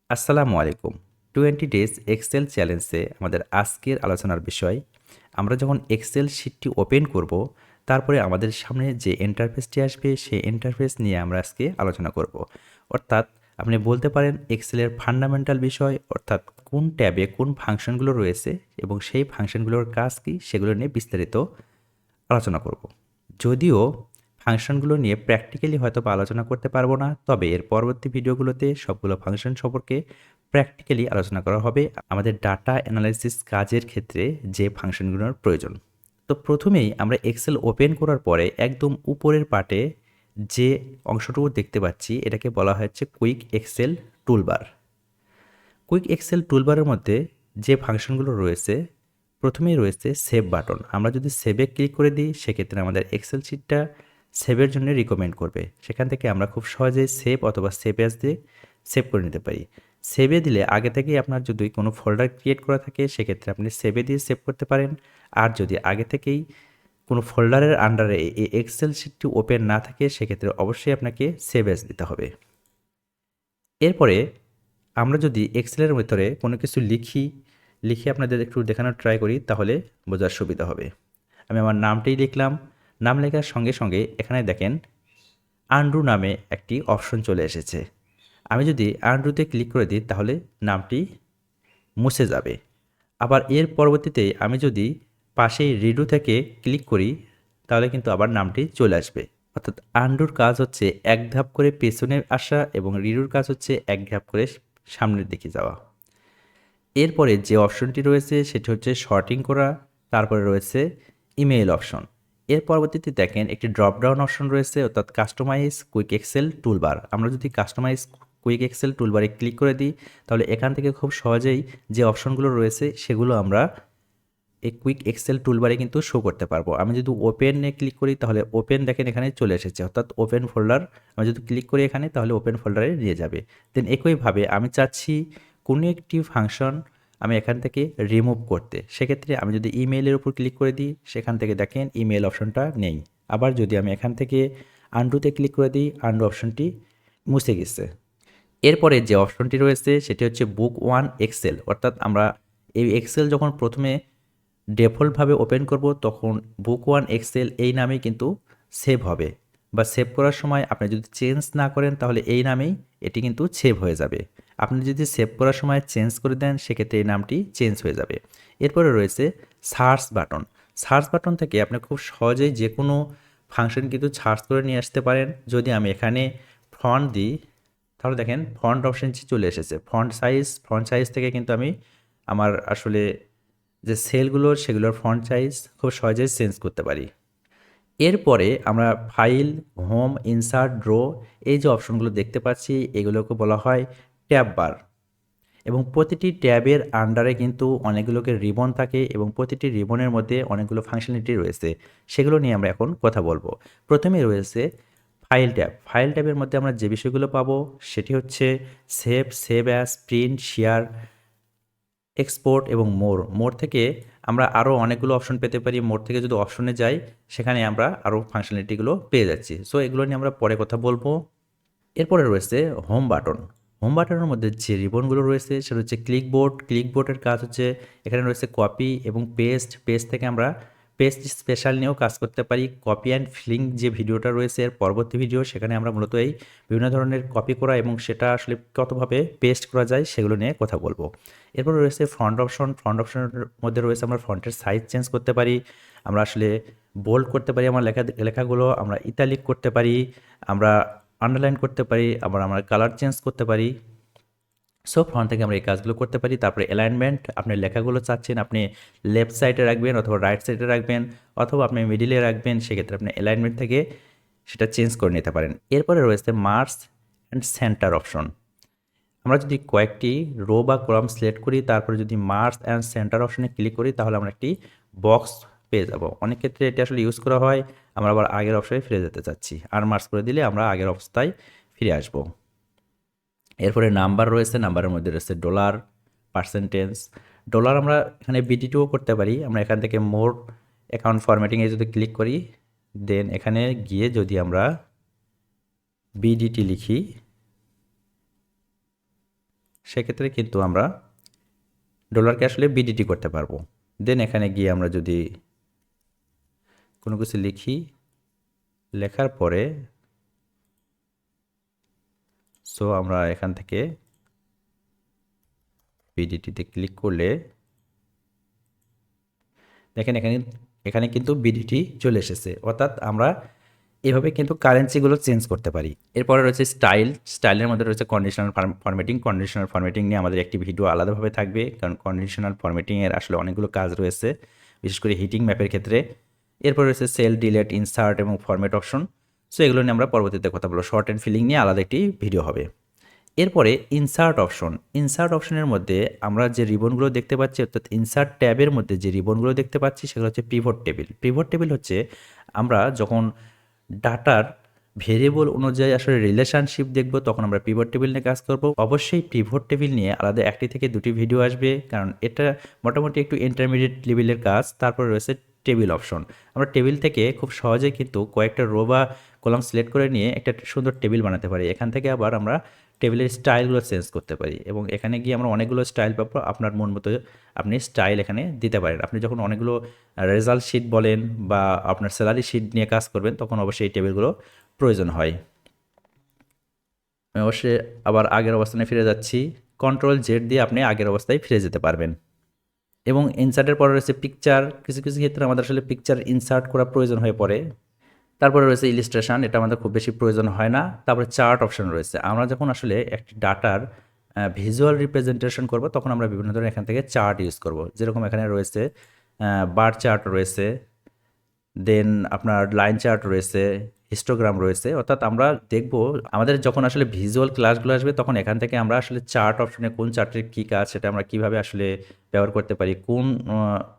আসসালামু আলাইকুম। 20 days Excel চ্যালেঞ্জে আমাদের আজকের আলোচনার বিষয়, আমরা যখন এক্সেল শিটটি ওপেন করব, তারপরে আমাদের সামনে যে ইন্টারফেসটি আসবে, সেই ইন্টারফেস নিয়ে আমরা আজকে আলোচনা করব। অর্থাৎ আপনি বলতে পারেন এক্সেলের ফান্ডামেন্টাল বিষয়, অর্থাৎ কোন ট্যাবে কোন ফাংশনগুলো রয়েছে এবং সেই ফাংশনগুলোর কাজ কী, সেগুলো নিয়ে বিস্তারিত আলোচনা করব। যদিও ফাংশনগুলো নিয়ে প্র্যাকটিক্যালি হয়তো বা আলোচনা করতে পারবো না, তবে এর পরবর্তী ভিডিওগুলোতে সবগুলো ফাংশন সম্পর্কে প্র্যাকটিক্যালি আলোচনা করা হবে আমাদের ডাটা অ্যানালাইসিস কাজের ক্ষেত্রে যে ফাংশনগুলোর প্রয়োজন। তো প্রথমেই আমরা এক্সেল ওপেন করার পরে একদম উপরের পার্টে যে অংশটুকু দেখতে পাচ্ছি, এটাকে বলা হচ্ছে quick Excel toolbar. Quick Excel টুলবারের মধ্যে যে ফাংশনগুলো রয়েছে, প্রথমেই রয়েছে সেভ বাটন। আমরা যদি সেভে ক্লিক করে দিই, সেক্ষেত্রে আমাদের এক্সেল শিটটা সেভের জন্য রিকমেন্ড করবে। সেখান থেকে আমরা খুব সহজেই সেভ অথবা সেভ অ্যাজ দিয়ে সেভ করে নিতে পারি। সেভে দিলে আগে থেকেই আপনার যদি কোনো ফোল্ডার ক্রিয়েট করা থাকে, সেক্ষেত্রে আপনি সেভে দিয়ে সেভ করতে পারেন। আর যদি আগে থেকেই কোনো ফোল্ডারের আন্ডারে এই এক্সেল শিটটি ওপেন না থাকে, সেক্ষেত্রে অবশ্যই আপনাকে সেভ অ্যাজ দিতে হবে। এরপরে আমরা যদি এক্সেলের ভেতরে কোনো কিছু লিখে আপনাদের একটু দেখানোর ট্রাই করি, তাহলে বোঝার সুবিধা হবে। আমি আমার নামটাই লিখলাম। নাম লেখার সঙ্গে সঙ্গে এখানে দেখেন আনডু নামে একটি অপশন চলে এসেছে। আমি যদি আনডুতে ক্লিক করে দিই, তাহলে নামটি মুছে যাবে। আবার এর পরবর্তীতে আমি যদি পাশেই রিডু থেকে ক্লিক করি, তাহলে কিন্তু আবার নামটি চলে আসবে। অর্থাৎ আনডুর কাজ হচ্ছে এক ধাপ করে পেছনে আসা এবং রিডুর কাজ হচ্ছে এক ধাপ করে সামনের দিকে যাওয়া। এরপরে যে অপশনটি রয়েছে সেটি হচ্ছে শর্টিং করা, তারপরে রয়েছে ইমেইল অপশন। এর পরবর্তীতে দেখেন একটি ড্রপ ডাউন অপশন রয়েছে, অর্থাৎ কাস্টমাইজ কুইক এক্সেল টুলবার। আমরা যদি কাস্টমাইজ কুইক এক্সেল টুলবারে ক্লিক করে দিই, তাহলে এখান থেকে খুব সহজেই যে অপশনগুলো রয়েছে সেগুলো আমরা এই কুইক এক্সেল টুলবারে কিন্তু শো করতে পারবো। আমি যদি ওপেনে ক্লিক করি, তাহলে ওপেন দেখেন এখানে চলে এসেছে, অর্থাৎ ওপেন ফোল্ডার। আমি যদি ক্লিক করি এখানে, তাহলে ওপেন ফোল্ডারে নিয়ে যাবে। দেন একইভাবে আমি চাচ্ছি কোনো একটি ফাংশন আমি এখান থেকে রিমুভ করতে, সেক্ষেত্রে আমি যদি ইমেইলের উপর ক্লিক করে দিই, সেখান থেকে দেখেন ইমেইল অপশনটা নেই। আবার যদি আমি এখান থেকে আন্ডুতে ক্লিক করে দিই, আন্ডু অপশনটি মুছে গেছে। এরপরে যে অপশনটি রয়েছে সেটি হচ্ছে বুক ওয়ান এক্সেল, অর্থাৎ আমরা এই এক্সেল যখন প্রথমে ডিফল্টভাবে ওপেন করব, তখন বুক ওয়ান এক্সেল এই নামেই কিন্তু সেভ হবে, বা সেভ করার সময় আপনি যদি চেঞ্জ না করেন, তাহলে এই নামেই এটি কিন্তু সেভ হয়ে যাবে। আপনি যদি সেভ করার সময় চেঞ্জ করে দেন, সেক্ষেত্রে এই নামটি চেঞ্জ হয়ে যাবে। এরপরে রয়েছে সার্চ বাটন। সার্চ বাটন থেকে আপনি খুব সহজেই যে কোনো ফাংশন কিন্তু সার্চ করে নিয়ে আসতে পারেন। যদি আমি এখানে ফন্ট দিই, তাহলে দেখেন ফন্ট অপশনটি চলে এসেছে। ফন্ট সাইজ থেকে কিন্তু আমি আমার আসলে যে সেগুলোর ফন্ট সাইজ খুব সহজেই চেঞ্জ করতে পারি। এরপরে আমরা ফাইল, হোম, ইনসার্ট, ড্র এই যে অপশনগুলো দেখতে পাচ্ছি, এগুলোকে বলা হয় ট্যাব বার। এবং প্রতিটি ট্যাবের আন্ডারে কিন্তু অনেকগুলোকে রিবন থাকে এবং প্রতিটি রিবনের মধ্যে অনেকগুলো ফাংশনালিটি রয়েছে। সেগুলো নিয়ে আমরা এখন কথা বলবো। প্রথমেই রয়েছে ফাইল ট্যাব। ফাইল ট্যাবের মধ্যে আমরা যে বিষয়গুলো পাবো সেটি হচ্ছে save as, print, share, export এবং মোর থেকে আমরা আরও অনেকগুলো অপশন পেতে পারি। মোর থেকে যদি অপশনে যাই, সেখানে আমরা আরও ফাংশনালিটিগুলো পেয়ে যাচ্ছি। সো এগুলো নিয়ে আমরা পরে কথা বলবো। এরপরে রয়েছে হোম বাটন। হোম বাটনের মধ্যে যে রিবনগুলো রয়েছে সেটা হচ্ছে ক্লিকবোর্ডের কাজ হচ্ছে এখানে রয়েছে কপি এবং পেস্ট থেকে আমরা পেস্ট স্পেশাল নিয়েও কাজ করতে পারি। কপি অ্যান্ড ফিলিং যে ভিডিওটা রয়েছে এর পরবর্তী ভিডিও, সেখানে আমরা মূলত এই বিভিন্ন ধরনের কপি করা এবং সেটা আসলে কতভাবে পেস্ট করা যায় সেগুলো নিয়ে কথা বলবো। এরপরে রয়েছে ফন্ট অপশনের মধ্যে রয়েছে আমরা ফন্টের সাইজ চেঞ্জ করতে পারি, আমরা আসলে বোল্ড করতে পারি আমার লেখাগুলো, আমরা ইতালিক করতে পারি, আমরা আন্ডারলাইন করতে পারি, আবার আমরা কালার চেঞ্জ করতে পারি। সো ফ্রন্ট থেকে আমরা এই কাজগুলো করতে পারি। তারপরে অ্যালাইনমেন্ট, আপনি লেখাগুলো চাচ্ছেন আপনি লেফট সাইডে রাখবেন অথবা রাইট সাইডে রাখবেন অথবা আপনি মিডিলে রাখবেন, সেক্ষেত্রে আপনি অ্যালাইনমেন্ট থেকে সেটা চেঞ্জ করে নিতে পারেন। এরপরে রয়েছে মার্জ অ্যান্ড সেন্টার অপশন। আমরা যদি কয়েকটি রো বা কলাম সিলেক্ট করি, তারপরে যদি মার্জ অ্যান্ড সেন্টার অপশনে ক্লিক করি, তাহলে আমরা একটি বক্স পেয়ে যাব। অনেক ক্ষেত্রে এটি আসলে ইউজ করা হয়, আমরা আবার আগের অপশনে ফিরে যেতে চাচ্ছি, আর মার্জ করে দিলে আমরা আগের অবস্থায় ফিরে আসব। এরপরে নাম্বার রয়েছে, নাম্বারের মধ্যে রয়েছে ডলার, পার্সেন্টেজ। ডলার আমরা এখানে বিডিটিও করতে পারি। আমরা এখান থেকে মোর অ্যাকাউন্ট ফরম্যাটিংয়ে যদি ক্লিক করি, দেন এখানে গিয়ে যদি আমরা বিডিটি লিখি, সেক্ষেত্রে কিন্তু আমরা ডলারকে আসলে বিডিটি করতে পারবো। দেন এখানে গিয়ে আমরা যদি কোনো কিছু লিখি, লেখার পরে সো আমরা এখান থেকে বিডিটিতে ক্লিক করলে দেখেন এখানে এখানে কিন্তু বিডিটি চলে এসেছে, অর্থাৎ আমরা এভাবে কিন্তু কারেন্সিগুলো চেঞ্জ করতে পারি। এরপরে রয়েছে স্টাইলের মধ্যে রয়েছে কন্ডিশনাল ফরম্যাটিং নিয়ে আমাদের একটি ভিডিও আলাদাভাবে থাকবে, কারণ কন্ডিশনাল ফরম্যাটিংয়ের আসলে অনেকগুলো কাজ রয়েছে, বিশেষ করে হিটিং ম্যাপের ক্ষেত্রে। এরপর রয়েছে সেল, ডিলেট, ইনসার্ট এবং ফরম্যাট অপশন। সো এগুলো নিয়ে আমরা পরবর্তীতে কথা বলবো, শর্ট অ্যান্ড ফিলিং নিয়ে আলাদা একটি ভিডিও হবে। এরপরে ইনসার্ট অপশনের মধ্যে আমরা যে রিবনগুলো দেখতে পাচ্ছি, অর্থাৎ ইনসার্ট ট্যাবের মধ্যে যে রিবনগুলো দেখতে পাচ্ছি সেগুলো হচ্ছে পিভট টেবিল হচ্ছে আমরা যখন ডাটার ভেরিয়েবল অনুযায়ী আসলে রিলেশনশিপ দেখব, তখন আমরা পিভট টেবিল নিয়ে কাজ করব। অবশ্যই পিভট টেবিল নিয়ে আলাদা একটি থেকে দুটি ভিডিও আসবে, কারণ এটা মোটামুটি একটু ইন্টারমিডিয়েট লেভেলের কাজ। তারপরে রয়েছে টেবিল অপশন। আমরা টেবিল থেকে খুব সহজেই কিন্তু কয়েকটা রো বা কলাম সিলেক্ট করে নিয়ে একটা সুন্দর টেবিল বানাতে পারি। এখান থেকে আবার আমরা টেবিলের স্টাইলগুলো চেঞ্জ করতে পারি, এবং এখানে গিয়ে আমরা অনেকগুলো স্টাইল পাবো। আপনার মন মতো আপনি স্টাইল এখানে দিতে পারেন। আপনি যখন অনেকগুলো রেজাল্ট শিট বলেন বা আপনার স্যালারি শিট নিয়ে কাজ করবেন, তখন অবশ্যই এই টেবিলগুলো প্রয়োজন হয়। আমি অবশ্যই আবার আগের অবস্থানে ফিরে যাচ্ছি। কন্ট্রোল Z দিয়ে আপনি আগের অবস্থায় ফিরে যেতে পারবেন। এবং ইনসার্টের পরে রয়েছে পিকচার। কিছু কিছু ক্ষেত্রে আমাদের আসলে পিকচার ইনসার্ট করা প্রয়োজন হয়ে পড়ে। তারপরে রয়েছে ইলিস্ট্রেশন, এটা আমাদের খুব বেশি প্রয়োজন হয় না। তারপরে চার্ট অপশন রয়েছে। আমরা যখন আসলে একটি ডাটার ভিজুয়াল রিপ্রেজেন্টেশন করব, তখন আমরা বিভিন্ন ধরনের এখান থেকে চার্ট ইউজ করব। যেরকম এখানে রয়েছে বার চার্ট রয়েছে, দেন আপনার লাইন চার্ট রয়েছে, হিস্টোগ্রাম রয়েছে। অর্থাৎ আমরা দেখব আমাদের যখন আসলে ভিজুয়াল ক্লাসগুলো আসবে, তখন এখান থেকে আমরা আসলে চার্ট অপশনে কোন চার্টের কী কাজ সেটা আমরা কীভাবে আসলে ব্যবহার করতে পারি, কোন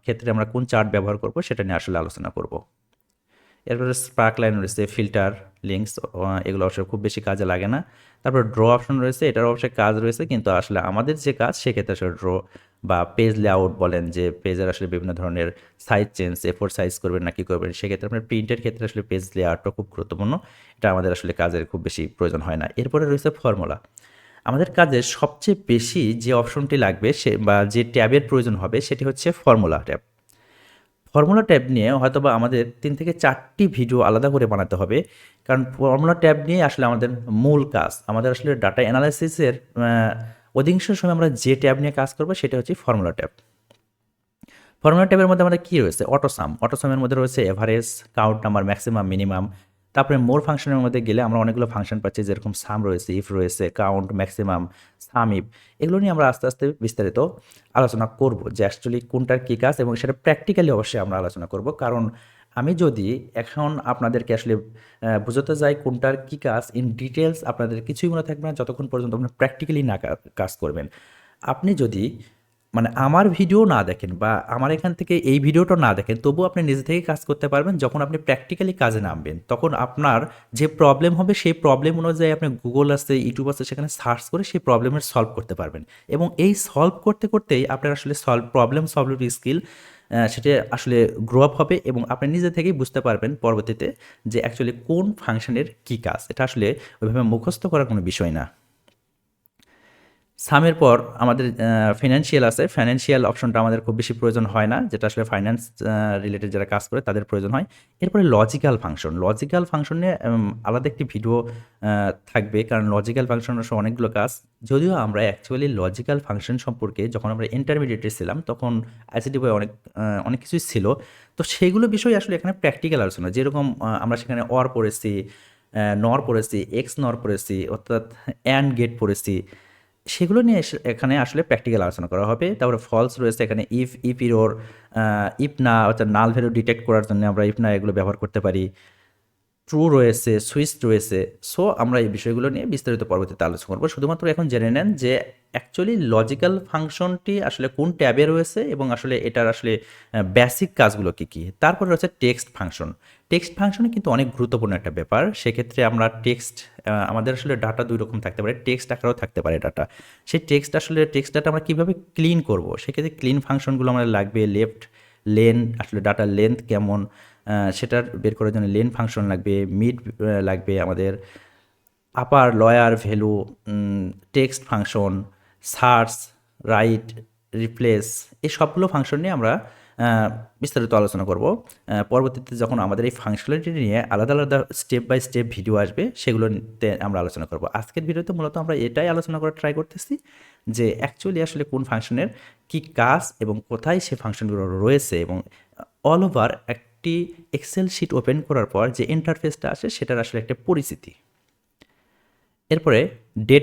ক্ষেত্রে আমরা কোন চার্ট ব্যবহার করব সেটা নিয়ে আসলে আলোচনা করব। এরপরে স্পার্ক লাইন রয়েছে, ফিল্টার, লিঙ্কস, এগুলো অবশ্যই খুব বেশি কাজে লাগে না। তারপর ড্র অপশন রয়েছে, এটার অবশ্যই কাজ রয়েছে, কিন্তু আসলে আমাদের যে কাজ সেক্ষেত্রে আসলে ড্র বা পেজ লেআউট বলেন, যে পেজের আসলে বিভিন্ন ধরনের সাইজ চেঞ্জ, এ4 সাইজ করবেন না কি করবেন, সেক্ষেত্রে আপনার প্রিন্টের ক্ষেত্রে আসলে পেজ লেআউটটা খুব গুরুত্বপূর্ণ। এটা আমাদের আসলে কাজের খুব বেশি প্রয়োজন হয় না। এরপরে রয়েছে ফর্মুলা। আমাদের কাজের সবচেয়ে বেশি যে অপশনটি লাগবে সে বা যে ট্যাবের প্রয়োজন হবে সেটি হচ্ছে ফর্মুলা ট্যাব। ফর্মুলা ট্যাব নিয়ে হয়তোবা আমাদের 3 থেকে 4টি ভিডিও আলাদা করে বানাতে হবে, কারণ ফর্মুলা ট্যাব নিয়ে আসলে আমাদের মূল কাজ। আমাদের আসলে ডাটা অ্যানালাইসিসের অধিকাংশ সময় আমরা যে ট্যাব নিয়ে কাজ করব সেটা হচ্ছে ফর্মুলা ট্যাব। ফর্মুলা ট্যাবের মধ্যে আমাদের কী রয়েছে? অটোসামের মধ্যে রয়েছে average, count number, maximum, minimum. তারপরে মোর ফাংশনের মধ্যে গেলে আমরা অনেকগুলো ফাংশন পাচ্ছি, যেরকম সাম রয়েছে, ইফ রয়েছে, কাউন্ট, ম্যাক্সিমাম, সাম, ইফ। এগুলো নিয়ে আমরা আস্তে আস্তে বিস্তারিত আলোচনা করব, যে অ্যাকচুয়ালি কোনটার কী কাজ, এবং সেটা প্র্যাকটিক্যালি অবশ্যই আমরা আলোচনা করব। কারণ আমি যদি এখন আপনাদেরকে আসলে বোঝাতে যাই কোনটার কী কাজ ইন ডিটেলস, আপনাদের কিছুই মনে থাকবে না যতক্ষণ পর্যন্ত আপনার প্র্যাকটিক্যালি না কাজ করবেন। আপনি যদি মানে আমার ভিডিও না দেখেন বা আমার এখান থেকে এই ভিডিওটা না দেখেন, তবুও আপনি নিজে থেকে কাজ করতে পারবেন। যখন আপনি প্র্যাকটিক্যালি কাজে নামবেন, তখন আপনার যে প্রবলেম হবে সেই প্রবলেম অনুযায়ী আপনি গুগল আছে, ইউটিউব আছে, সেখানে সার্চ করে সেই প্রবলেমের সলভ করতে পারবেন। এবং এই সলভ করতে করতেই আপনার আসলে প্রবলেম সলভিং স্কিল সেটা আসলে গ্রো আপ হবে, এবং আপনি নিজে থেকেই বুঝতে পারবেন পরবর্তীতে যে অ্যাকচুয়ালি কোন ফাংশনের কী কাজ। এটা আসলে ওইভাবে মুখস্থ করার কোনো বিষয় না। সামের পর আমাদের ফিনান্সিয়াল আছে। ফাইন্যান্সিয়াল অপশনটা আমাদের খুব বেশি প্রয়োজন হয় না, যেটা আসলে ফাইন্যান্স রিলেটেড যারা কাজ করে তাদের প্রয়োজন হয়। এরপরে লজিক্যাল ফাংশন নিয়ে আলাদা একটি ভিডিও থাকবে, কারণ লজিক্যাল ফাংশন আসলে অনেকগুলো কাজ। যদিও আমরা অ্যাকচুয়ালি লজিক্যাল ফাংশন সম্পর্কে যখন আমরা ইন্টারমিডিয়েটে ছিলাম, তখন আইসিটি বই অনেক কিছুই ছিল। তো সেগুলো বিষয় আসলে এখানে প্র্যাকটিক্যাল আলোচনা। যেরকম আমরা সেখানে অর পড়েছি, নর পড়েছি, এক্স নর পড়েছি, অর্থাৎ অ্যান্ড গেট পড়েছি। সেগুলো নিয়ে এখানে আসলে প্র্যাকটিক্যাল আলোচনা করা হবে। তারপরে ফলস রয়েছে এখানে, ইফ ইরোর, ইফ না, অর্থাৎ নাল ভ্যালু ডিটেক্ট করার জন্য আমরা ইফ না এগুলো ব্যবহার করতে পারি। ট্রু রয়েছে, সুইচ রয়েছে। সো আমরা এই বিষয়গুলো নিয়ে বিস্তারিত পরবর্তীতে আলোচনা করব। শুধুমাত্র এখন জেনে নেন যে অ্যাকচুয়ালি লজিক্যাল ফাংশনটি আসলে কোন ট্যাবে রয়েছে, এবং আসলে এটার আসলে বেসিক কাজগুলো কী কী। তারপরে রয়েছে টেক্সট ফাংশনে কিন্তু অনেক গুরুত্বপূর্ণ একটা ব্যাপার। সেক্ষেত্রে আমরা আমাদের আসলে ডাটা দুই রকম থাকতে পারে, টেক্সট আকারেও থাকতে পারে ডাটা। সেই টেক্সট ডাটা আমরা কীভাবে ক্লিন করব, সেক্ষেত্রে ক্লিন ফাংশনগুলো আমাদের লাগবে। আসলে ডাটার লেন্থ কেমন সেটার বের করার জন্য লেন ফাংশন লাগবে। মিড লাগবে আমাদের। Upper, lower value, text function, search, right, replace, এই সবগুলো ফাংশন নিয়ে আমরা বিস্তারিত আলোচনা করব। পরবর্তীতে যখন আমাদের এই ফাংশনালিটি নিয়ে আলাদা আলাদা স্টেপ বাই স্টেপ ভিডিও আসবে সেগুলোতে আমরা আলোচনা করব। আজকের ভিডিওতে মূলত আমরা এটাই আলোচনা করার ট্রাই করতেছি যে অ্যাকচুয়ালি আসলে কোন ফাংশনের কী কাজ এবং কোথায় সে ফাংশনগুলো রয়েছে, এবং অল ওভার একটি এক্সেল শিট ওপেন করার পর যে ইন্টারফেসটা আসে সেটার আসলে একটা পরিচিতি। এরপরে ডে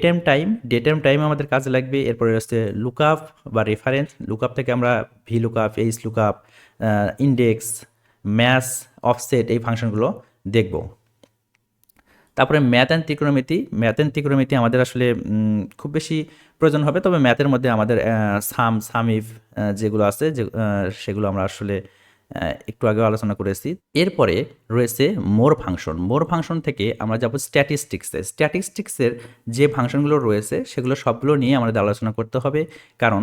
টাইম আমাদের কাজে লাগবে। এরপরে হচ্ছে লুকআপ বা রেফারেন্স। লুকআপ থেকে আমরা V lookup, H lookup, index, math, offset এই ফাংশনগুলো দেখব। তারপরে ম্যাথ অ্যান্ড ত্রিকোণমিতি আমাদের আসলে খুব বেশি প্রয়োজন হবে, তবে ম্যাথের মধ্যে আমাদের সাম ইফ যেগুলো আছে সেগুলো আমরা আসলে একটু আগে আলোচনা করেছি। এরপরে রয়েছে মোর ফাংশন থেকে আমরা যাব স্ট্যাটিস্টিক্সের যে ফাংশনগুলো রয়েছে সেগুলো সবগুলো নিয়ে আমাদের আলোচনা করতে হবে, কারণ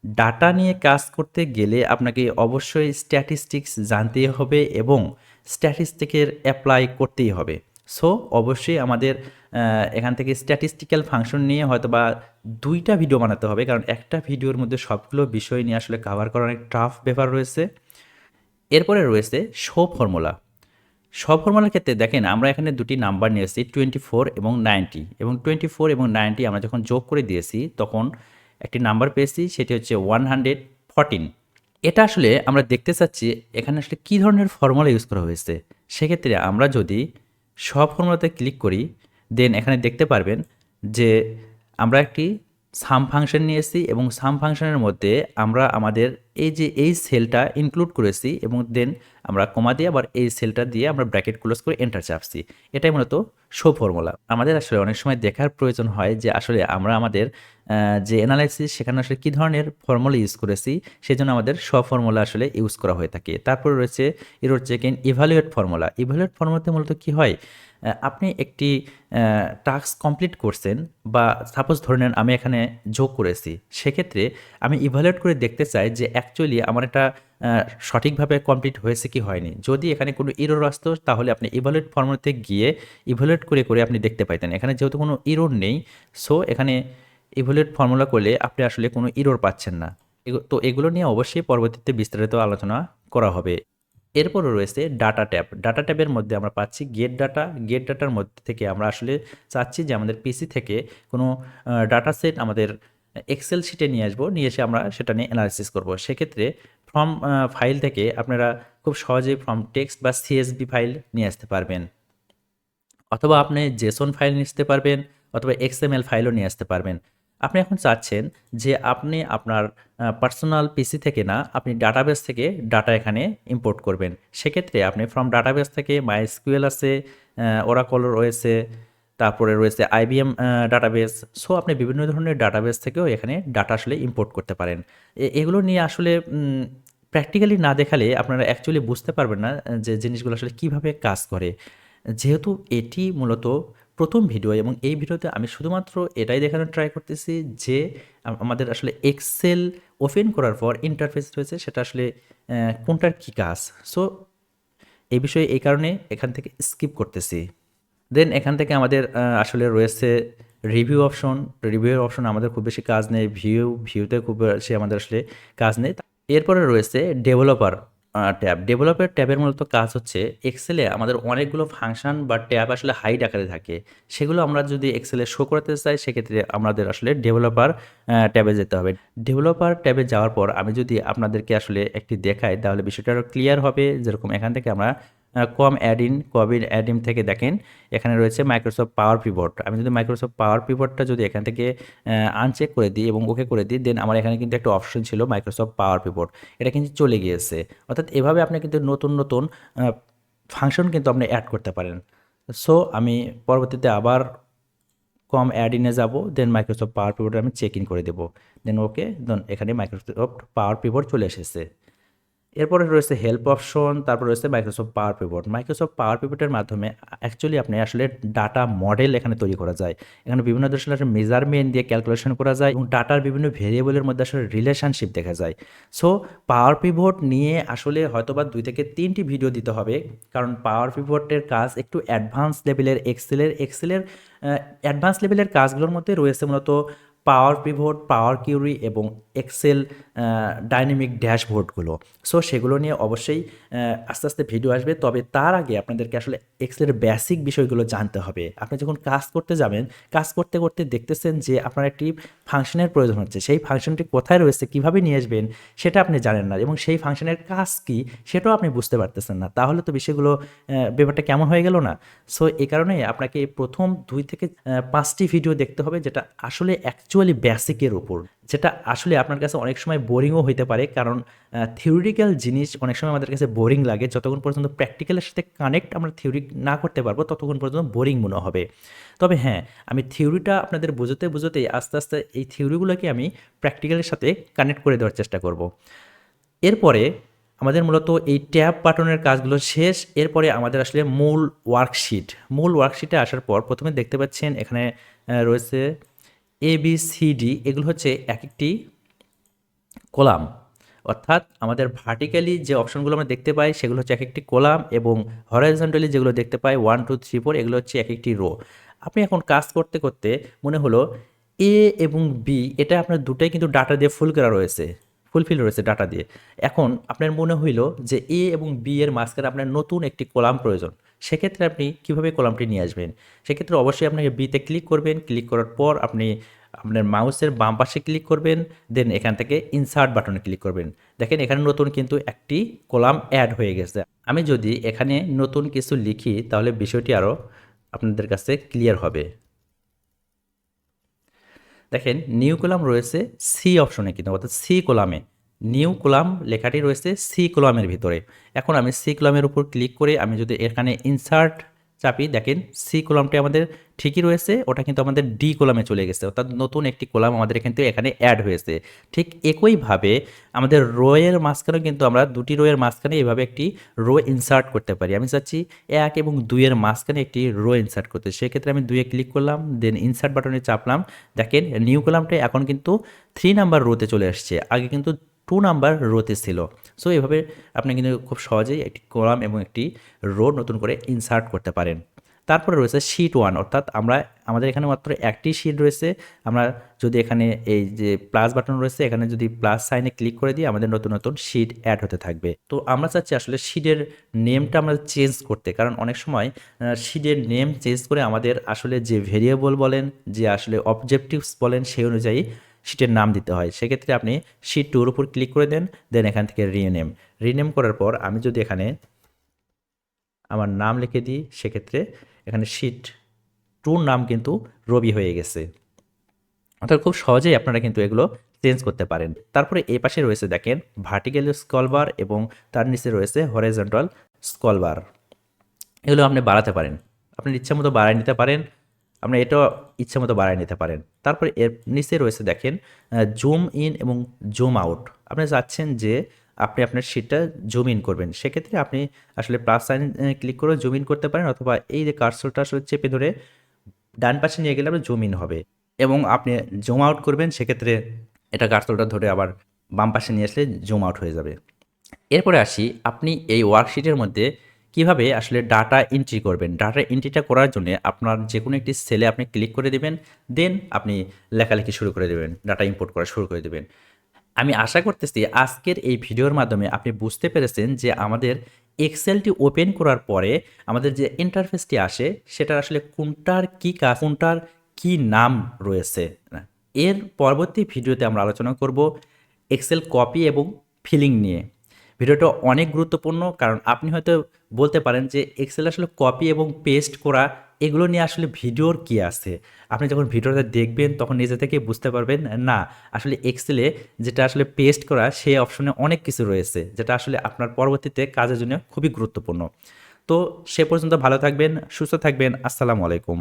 ডাটা নিয়ে কাজ করতে গেলে আপনাকে অবশ্যই স্ট্যাটিস্টিক্স জানতেই হবে এবং স্ট্যাটিস্টিকের অ্যাপ্লাই করতেই হবে। সো অবশ্যই আমাদের এখান থেকে স্ট্যাটিস্টিক্যাল ফাংশন নিয়ে হয়তো বা 2টা ভিডিও বানাতে হবে, কারণ একটা ভিডিওর মধ্যে সবগুলো বিষয় নিয়ে আসলে কভার করা অনেক টাফ ব্যাপার রয়েছে। এরপরে রয়েছে ফর্মুলার ক্ষেত্রে দেখেন আমরা এখানে দুটি নাম্বার নিয়েছি 24 এবং 90, এবং 24 এবং 90 আমরা যখন যোগ করে দিয়েছি তখন একটি নাম্বার পেয়েছি, সেটি হচ্ছে 114। এটা আসলে আমরা দেখতে চাচ্ছি এখানে আসলে কী ধরনের ফর্মুলা ইউজ করা হয়েছে। সেক্ষেত্রে আমরা যদি সব ফর্মুলাতে ক্লিক করি, দেন এখানে দেখতে পারবেন যে আমরা একটি সাম ফাংশন নিয়েছি এবং সাম ফাংশনের মধ্যে আমরা আমাদের এই সেলটা ইনক্লুড করেছি এবং দেন আমরা কমা দিয়ে আবার এই সেলটা দিয়ে আমরা ব্র্যাকেট ক্লোজ করে এন্টার চাপছি। এটাই মূলত শো ফর্মুলা। আমাদের আসলে অনেক সময় দেখার প্রয়োজন হয় যে আসলে আমরা আমাদের যে অ্যানালাইসিস সেখানে আসলে কী ধরনের ফর্মুলা ইউজ করেছি, সেজন্য আমাদের সব ফর্মুলা আসলে ইউজ করা হয়ে থাকে। তারপর রয়েছে এরর চেক ইন ইভ্যালুয়েট ফর্মুলাতে মূলত কী হয়, আপনি একটি টাস্ক কমপ্লিট করছেন বা সাপোজ ধরে নেন আমি এখানে যোগ করেছি, সেক্ষেত্রে আমি ইভ্যালুয়েট করে দেখতে চাই যে অ্যাকচুয়ালি আমার এটা সঠিকভাবে কমপ্লিট হয়েছে কি হয়নি। যদি এখানে কোনো ইরর আসতো তাহলে আপনি ইভ্যালুয়েট ফর্মুলাতে গিয়ে ইভ্যালুয়েট করে করে আপনি দেখতে পাইতেন। এখানে যেহেতু কোনো ইরর নেই, সো এখানে ইভ্যালুয়েট ফর্মুলা করলে আপনি আসলে কোনো ইরর পাচ্ছেন না। তো এগুলো নিয়ে অবশ্যই পরবর্তীতে বিস্তারিত আলোচনা করা হবে। এরপরও রয়েছে ডাটা ট্যাবের মধ্যে আমরা পাচ্ছি গেট ডাটার মধ্যে থেকে আমরা আসলে চাচ্ছি যে আমাদের পিসি থেকে কোনো ডাটা সেট আমাদের এক্সেল শিটে নিয়ে আসবো, নিয়ে এসে আমরা সেটা নিয়ে অ্যানালাইসিস করব। সেক্ষেত্রে ফ্রম ফাইল থেকে আপনারা খুব সহজেই ফ্রম টেক্সট বা সিএসভি ফাইল নিয়ে আসতে পারবেন, অথবা আপনি জেসন ফাইল নিয়ে আসতে পারবেন, অথবা এক্সএমএল ফাইলও নিয়ে আসতে পারবেন। আপনি এখন চাচ্ছেন যে আপনি আপনার পার্সোনাল পিসি থেকে না, আপনি ডাটাবেস থেকে ডাটা এখানে ইম্পোর্ট করবেন। সেক্ষেত্রে আপনি ফ্রম ডাটাবেস থেকে মাইএসকিউএল আছে, ওরাকল রয়েছে, তারপরে রয়েছে আইবিএম ডাটাবেস। সো আপনি বিভিন্ন ধরনের ডাটাবেস থেকেও এখানে ডাটা আসলে ইম্পোর্ট করতে পারেন। এগুলো নিয়ে আসলে প্র্যাকটিক্যালি না দেখালে আপনারা অ্যাকচুয়ালি বুঝতে পারবেন না যে জিনিসগুলো আসলে কীভাবে কাজ করে। যেহেতু এটি মূলত প্রথম ভিডিও এবং এই ভিডিওতে আমি শুধুমাত্র এটাই দেখানোর ট্রাই করতেছি যে আমাদের আসলে এক্সেল ওপেন করার পর ইন্টারফেস রয়েছে সেটা আসলে কোনটার কী কাজ। সো এই বিষয়ে এই কারণে এখান থেকে স্কিপ করতেছি। দেন এখান থেকে আমাদের আসলে রয়েছে রিভিউ অপশন আমাদের খুব বেশি কাজ নেই, ভিউতে খুব বেশি আমাদের আসলে কাজ নেই। এরপরে রয়েছে ডেভেলপার ট্যাবের মূলত কাজ হচ্ছে এক্সেলে আমাদের অনেকগুলো ফাংশন বা ট্যাব আসলে হাইড আকারে থাকে, সেগুলো আমরা যদি এক্সেলে শো করতে চাই সেক্ষেত্রে আমাদের আসলে ডেভেলপার ট্যাবে যেতে হবে। ডেভেলপার ট্যাবে যাওয়ার পর আমি যদি আপনাদেরকে আসলে একটি দেখাই তাহলে বিষয়টা আরও ক্লিয়ার হবে। যেরকম এখান থেকে আমরা কোবিন অ্যাডিন থেকে দেখেন এখানে রয়েছে মাইক্রোসফট পাওয়ার পিভট। আমি যদি মাইক্রোসফট পাওয়ার পিভটটা যদি এখান থেকে আনচেক করে দিই এবং ওকে করে দিই, দেন আমার এখানে কিন্তু একটা অপশন ছিল মাইক্রোসফট পাওয়ার পিভট, এটা কিন্তু চলে গিয়েছে। অর্থাৎ এভাবে আপনি কিন্তু নতুন নতুন ফাংশন কিন্তু আপনি অ্যাড করতে পারেন। সো আমি পরবর্তীতে আবার অ্যাডিনে যাব, দেন মাইক্রোসফট পাওয়ার পিভট আমি চেক ইন করে দেবো, দেন ওকে, দেন এখানে মাইক্রোসফট পাওয়ার পিভট চলে এসেছে। এরপরে রয়েছে হেল্প অপশন, তারপর রয়েছে মাইক্রোসফট পাওয়ার পিভটের মাধ্যমে অ্যাকচুয়ালি আপনি আসলে ডাটা মডেল এখানে তৈরি করা যায়। এখানে বিভিন্ন ধরনের আসলে মেজারমেন্ট দিয়ে ক্যালকুলেশন করা যায় এবং ডাটার বিভিন্ন ভেরিয়েবলের মধ্যে আসলে রিলেশনশিপ দেখা যায়। সো পাওয়ার পিভট নিয়ে আসলে হয়তোবা 2 থেকে 3টি ভিডিও দিতে হবে, কারণ পাওয়ার পিভটের কাজ একটু অ্যাডভান্স লেভেলের। এক্সেলের অ্যাডভান্স লেভেলের কাজগুলোর মধ্যে রয়েছে মূলত পাওয়ার পিভট, পাওয়ার কিউরি এবং এক্সেল ডাইনামিক ড্যাশবোর্ডগুলো। সো সেগুলো নিয়ে অবশ্যই আস্তে আস্তে ভিডিও আসবে। তবে তার আগে আপনাদেরকে আসলে এক্সেলের বেসিক বিষয়গুলো জানতে হবে। আপনি যখন কাজ করতে যাবেন, কাজ করতে করতে দেখতেছেন যে আপনার একটি ফাংশনের প্রয়োজন হচ্ছে, সেই ফাংশনটি কোথায় রয়েছে, কিভাবে নিয়ে আসবেন সেটা আপনি জানেন না, এবং সেই ফাংশনের কাজ কি সেটাও আপনি বুঝতে পারতেছেন না, তাহলে তো বিষয়গুলো ব্যাপারটা কেমন হয়ে গেল না? সো এই কারণে আপনাকে প্রথম 2 থেকে 5টি ভিডিও দেখতে হবে, যেটা আসলে অ্যাকচুয়ালি বেসিকের উপর, যেটা আসলে আপনার কাছে অনেক সময় বোরিংও হইতে পারে। কারণ থিওরিটিক্যাল জিনিস অনেক সময় আমাদের কাছে বোরিং লাগে, যতক্ষণ পর্যন্ত প্র্যাকটিক্যালের সাথে কানেক্ট আমরা থিওরি না করতে পারবো ততক্ষণ পর্যন্ত বোরিং মনে হবে। তবে হ্যাঁ, আমি থিওরিটা আপনাদের বোঝাতে বোঝাতে আস্তে আস্তে এই থিওরিগুলোকে আমি প্র্যাকটিক্যালের সাথে কানেক্ট করে দেওয়ার চেষ্টা করব। এরপরে আমাদের মূলত এই ট্যাব বাটনের কাজগুলো শেষ। এরপরে আমাদের আসলে মূল ওয়ার্কশিটে আসার পর প্রথমে দেখতে পাচ্ছেন এখানে রয়েছে ABCD, এগুলো হচ্ছে এক একটি কলাম। অর্থাৎ আমাদের ভার্টিক্যালি যে অপশনগুলো আমরা দেখতে পাই সেগুলো হচ্ছে এক একটি কলাম, এবং হরাইজন্টালি যেগুলো দেখতে পাই 1 2 3 4 এগুলো হচ্ছে এক একটি রো। আপনি এখন কাজ করতে করতে মনে হলো এ এবং বি, এটা আপনার দুটাই কিন্তু ডাটা দিয়ে ফুলফিল রয়েছে ডাটা দিয়ে। এখন আপনার মনে হইল যে এ এবং বি এর মাঝখানে আপনার নতুন একটি কলাম প্রয়োজন। সেক্ষেত্রে আপনি কিভাবে কলামটি নিয়ে আসবেন? সেক্ষেত্রে অবশ্যই আপনাকে বিতে ক্লিক করবেন। ক্লিক করার পর আপনি আপনার মাউসের বাম পাশে ক্লিক করবেন, দেন এখান থেকে ইনসার্ট বাটনে ক্লিক করবেন। দেখেন এখানে নতুন কিন্তু একটি কলাম অ্যাড হয়ে গেছে। আমি যদি এখানে নতুন কিছু লিখি তাহলে বিষয়টি আরও আপনাদের কাছে ক্লিয়ার হবে। দেখেন নিউ কলাম রয়েছে সি অপশনে, কিন্তু অর্থাৎ সি কলামে নিউ কলাম লেখাটি রয়েছে সি কলামের ভিতরে। এখন আমি সি কলামের উপর ক্লিক করে আমি যদি এখানে ইনসার্ট চাপি, দেখেন সি কলামটি আমাদের ঠিকই রয়েছে, ওটা কিন্তু আমাদের ডি কলামে চলে গেছে, অর্থাৎ নতুন একটি কলাম আমাদের কিন্তু এখানে অ্যাড হয়েছে। ঠিক একইভাবে আমাদের রোয়ের মাঝখানেও কিন্তু আমরা দুটি রোয়ের মাঝখানে এভাবে একটি রো ইনসার্ট করতে পারি। আমি চাচ্ছি 1 এবং 2 এর মাঝখানে একটি রো ইনসার্ট করতে, সেক্ষেত্রে আমি 2 এ ক্লিক করলাম, দেন ইনসার্ট বাটনে চাপলাম। দেখেন নিউ কলামটা এখন কিন্তু 3 নাম্বার রোতে চলে আসছে, আগে কিন্তু 2 নাম্বার রোতে ছিল। সো এভাবে আপনি কিন্তু খুব সহজেই একটি কলাম এবং একটি রো নতুন করে ইনসার্ট করতে পারেন। তারপরে রয়েছে শিট 1, অর্থাৎ আমাদের এখানে মাত্র একটি শিট রয়েছে। আমরা যদি এখানে এই যে প্লাস বাটন রয়েছে, এখানে যদি প্লাস সাইনে ক্লিক করে দিই আমাদের নতুন নতুন শিট অ্যাড হতে থাকবে। তো আমরা চাচ্ছি আসলে শিটের নেমটা আমরা চেঞ্জ করতে, কারণ অনেক সময় শিটের নেম চেঞ্জ করে আমাদের আসলে যে ভেরিয়েবল বলেন, যে আসলে অবজেক্টিভস বলেন, সেই অনুযায়ী শিটের নাম দিতে হয়। সেক্ষেত্রে আপনি শিট 2 এর উপর ক্লিক করে দেন, দেন এখান থেকে রিনেম করার পর আমি যদি এখানে আমার নাম লিখে দিই, সেক্ষেত্রে এখানে শিট 2 নাম কিন্তু রবি হয়ে গেছে। অর্থাৎ খুব সহজেই আপনারা কিন্তু এগুলো চেঞ্জ করতে পারেন। তারপরে এই পাশে রয়েছে দেখেন ভার্টিক্যাল স্ক্রল বার, এবং তার নিচে রয়েছে হরাইজন্টাল স্ক্রল বার। এগুলো আপনি বাড়াতে পারেন, আপনার ইচ্ছা মতো বাড়ায় নিতে পারেন, আপনি এটাও ইচ্ছা মতো বাড়ায় নিতে পারেন। তারপরে এর নিচে রয়েছে দেখেন জুম ইন এবং জুম আউট। আপনি চাচ্ছেন যে আপনি আপনার শিটটা জুম ইন করবেন, সেক্ষেত্রে আপনি আসলে প্লাস সাইন ক্লিক করে জুম ইন করতে পারেন, অথবা এই যে কার্সরটা আসলে চেপে ধরে ডান পাশে নিয়ে গেলে আপনার জুম ইন হবে, এবং আপনি জুম আউট করবেন, সেক্ষেত্রে এটা কার্সরটা ধরে আবার বাম পাশে নিয়ে আসলে জুম আউট হয়ে যাবে। এরপরে আসি আপনি এই ওয়ার্কশিটের মধ্যে কিভাবে আসলে ডাটা এন্ট্রি করবেন। ডাটা এন্ট্রিটা করার জন্য আপনার যে কোনো একটি সেলে আপনি ক্লিক করে দিবেন, দেন আপনি লেখালেখি শুরু করে দেবেন, ডাটা ইম্পোর্ট করা শুরু করে দেবেন। আমি আশা করতেছি আজকের এই ভিডিওর মাধ্যমে আপনি বুঝতে পেরেছেন যে আমাদের এক্সেলটি ওপেন করার পরে আমাদের যে ইন্টারফেসটি আসে সেটার আসলে কোনটার কী কাজ, কোনটার কী নাম রয়েছে। এর পরবর্তী ভিডিওতে আমরা আলোচনা করব এক্সেল কপি এবং ফিলিং নিয়ে। ভিডিওটা অনেক গুরুত্বপূর্ণ, কারণ আপনি হয়তো বলতে পারেন যে এক্সেল আসলে কপি এবং পেস্ট করা এগুলো নিয়ে আসলে ভিডিওর কী আছে। আপনি যখন ভিডিওটা দেখবেন তখন নিজে থেকেই বুঝতে পারবেন না আসলে এক্সেলে যেটা আসলে পেস্ট করা সেই অপশনে অনেক কিছু রয়েছে, যেটা আসলে আপনার পরবর্তীতে কাজের জন্য খুবই গুরুত্বপূর্ণ। তো সে পর্যন্ত ভালো থাকবেন, সুস্থ থাকবেন। আসসালামু আলাইকুম।